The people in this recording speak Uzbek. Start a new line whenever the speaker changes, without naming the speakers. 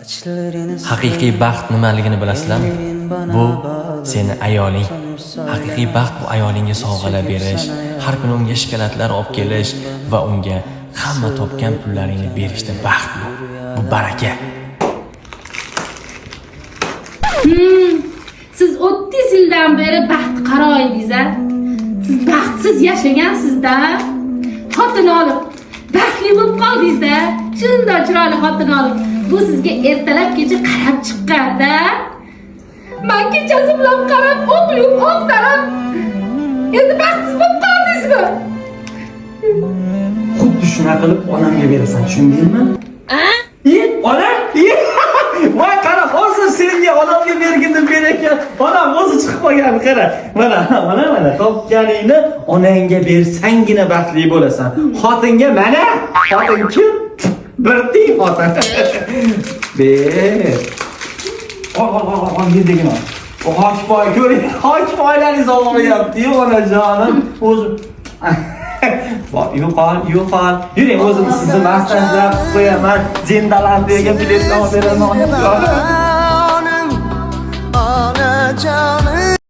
Haqiqiy baxt nimaligini bilasizlarmi? Bu seni ayoling. Haqiqiy baxt bu ayolingga sovg'alar berish, har kuni unga shokoladlar olib kelish va unga hamma topgan pullaringni berishda baxt bu. Bu baraka.
Siz 30 yildan beri baxt qaro edingiz-a? Siz baxtsiz yashagansiz-da. Xotin olib baxtli bo'lib qoldingiz-da. Shunday chiroyli xotin olib bu sizga ertalab kecha qarab chiqqanda. Men kechasi bilan qarab o'qiyib, o'qtarib. Endi baxtsiz bo'lib qoldingizmi?
Xuddi shuna qilib onamga berasan, tushundingmi? Onam? Voy qara, hozir senga onamga bergindim berakan. Onam o'zi chiqib qolgan, qara. Mana topganingni onangga bersangina baxtli bo'lasan. Xotinga mana, xotin kim? Bir tiy xotin. Ber. Ol, yerdagini ol. O hochpoy ko'ring, hochpoylaringiz olmayapti-yu, onajonim. O'zi yo'qol. Yuring, o'zim sizni masajlab qo'yaman. Zindalandiga biletni olib beraman.
Onajonim